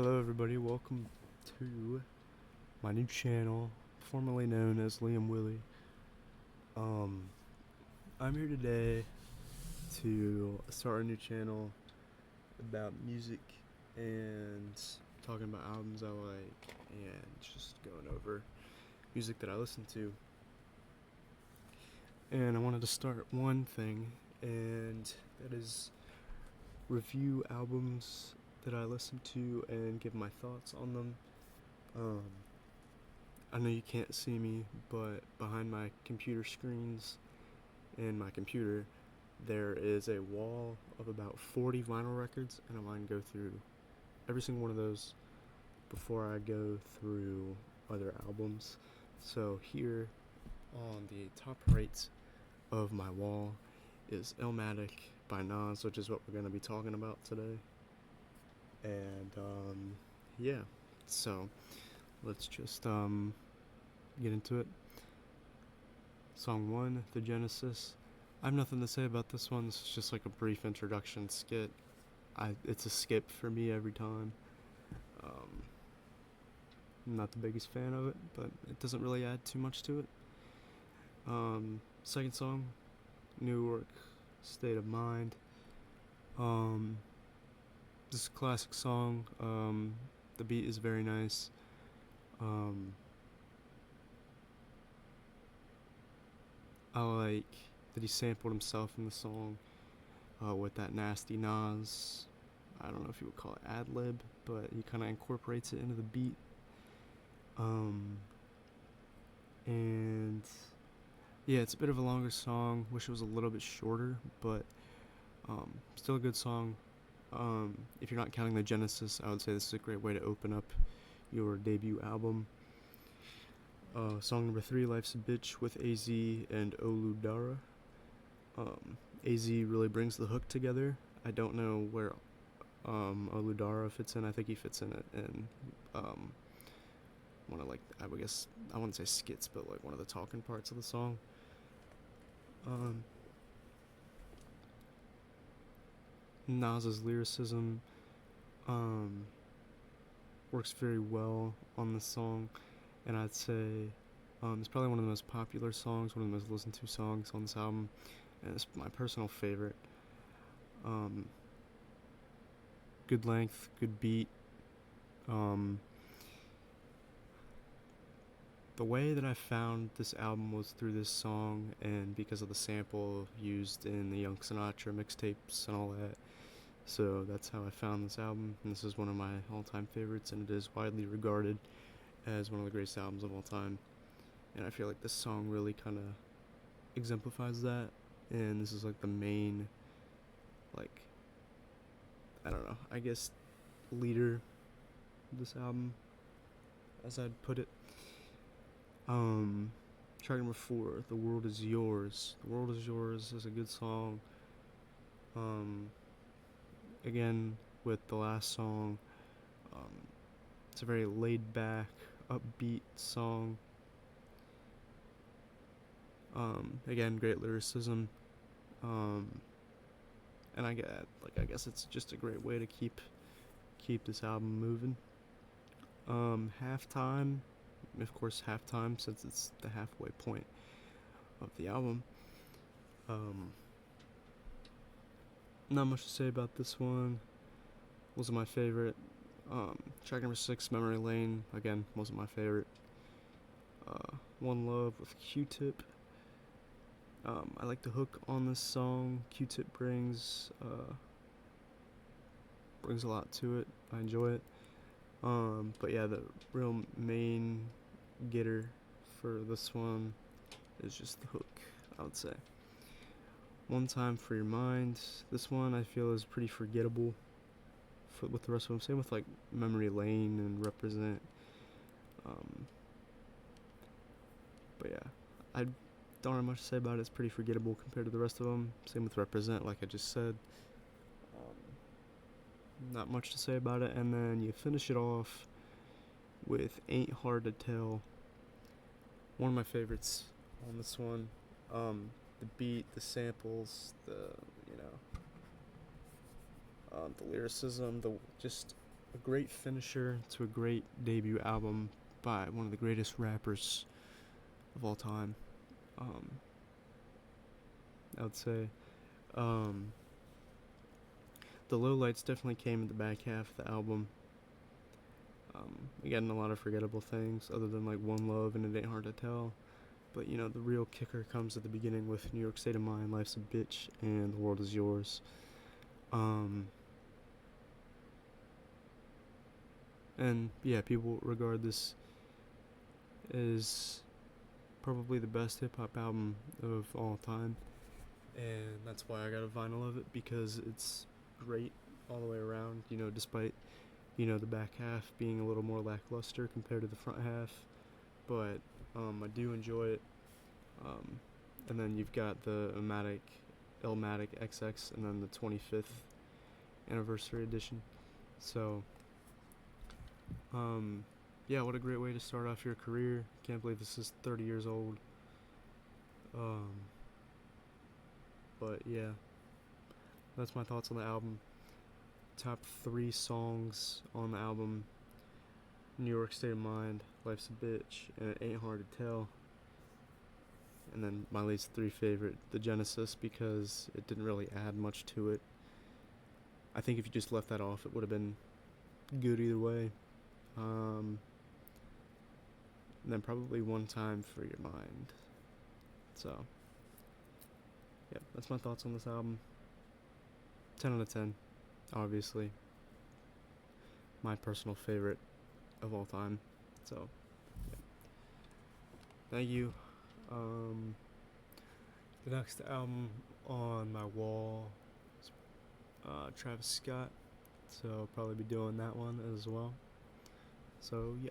Hello, everybody. Welcome to my new channel, formerly known as Liam Willie. Um, I'm here today to start a new channel about music and talking about albums I like and just going over music that I listen to. And I wanted to start one thing, and that is review albums that I listen to and give my thoughts on them. I know you can't see me, but behind my computer screens and my computer, there is a wall of about 40 vinyl records, and I'm going to go through every single one of those before I go through other albums. So here on the top right of my wall is Illmatic by Nas, which is what we're going to be talking about today. And yeah, so let's just get into it. Song 1, The Genesis. I have nothing to say about this one. This is just like a brief introduction skit. It's a skip for me every time. I'm not the biggest fan of it, but it doesn't really add too much to it. Second song, New York, State of Mind. This is a classic song. The beat is very nice. I like that he sampled himself in the song with that nasty Nas. I don't know if you would call it ad-lib, but he kind of incorporates it into the beat. And yeah, it's a bit of a longer song. Wish it was a little bit shorter, but still a good song. If you're not counting the Genesis, I would say this is a great way to open up your debut album. Song number 3, Life's a Bitch with AZ and Oludara. AZ really brings the hook together. I don't know where Oludara fits in. I think he fits in it in one of, like, I guess I wouldn't say skits, but like one of the talking parts of the song. Nas's lyricism works very well on the song, and I'd say it's probably one of the most popular songs, one of the most listened to songs on this album, and it's my personal favorite. Good length, good beat. The way that I found this album was through this song, and because of the sample used in the Young Sinatra mixtapes and all that. So that's how I found this album, and this is one of my all-time favorites, and it is widely regarded as one of the greatest albums of all time. And I feel like this song really kind of exemplifies that, and this is like the main, like, I don't know, I guess leader of this album, as I'd put it. Track number 4, The World Is Yours. The World Is Yours is a good song. Again, with the last song, it's a very laid back, upbeat song. Again, great lyricism. And I guess it's just a great way to keep this album moving. Halftime, of course, halftime, since it's the halfway point of the album. Not much to say about this one. Wasn't my favorite. Track number 6, Memory Lane, again, wasn't my favorite. One Love with Q-Tip. I like the hook on this song. Q-Tip brings a lot to it. I enjoy it. But yeah, the real main getter for this one is just the hook, I would say. One Time for Your Mind. This one I feel is pretty forgettable with the rest of them. Same with like Memory Lane and Represent. But yeah, I don't have much to say about it. It's pretty forgettable compared to the rest of them. Same with Represent, like I just said. Not much to say about it. And then you finish it off with Ain't Hard to Tell. One of my favorites on this one. The beat, the samples, the lyricism, the just a great finisher to a great debut album by one of the greatest rappers of all time. Um, I would say um, the lowlights definitely came in the back half of the album. Again, a lot of forgettable things other than like One Love and It Ain't Hard to Tell. But the real kicker comes at the beginning with New York State of Mind, Life's a Bitch, and The World Is Yours. Um, and yeah, people regard this as probably the best hip hop album of all time. And that's why I got a vinyl of it, because it's great all the way around, despite, the back half being a little more lackluster compared to the front half. But I do enjoy it. Um, and then you've got the Illmatic XX, and then the 25th anniversary edition. So, yeah, what a great way to start off your career. Can't believe this is 30 years old. Um, but yeah, that's my thoughts on the album. Top 3 songs on the album: New York State of Mind, Life's a Bitch, and It Ain't Hard to Tell. And then my least 3 favorite, The Genesis, because it didn't really add much to it. I think if you just left that off, it would have been good either way. And then probably One Time for Your Mind. So, yeah, that's my thoughts on this album. 10 out of 10, obviously. My personal favorite of all time. So, yeah. Thank you. The next album on my wall is Travis Scott. So I'll probably be doing that one as well. So, yeah.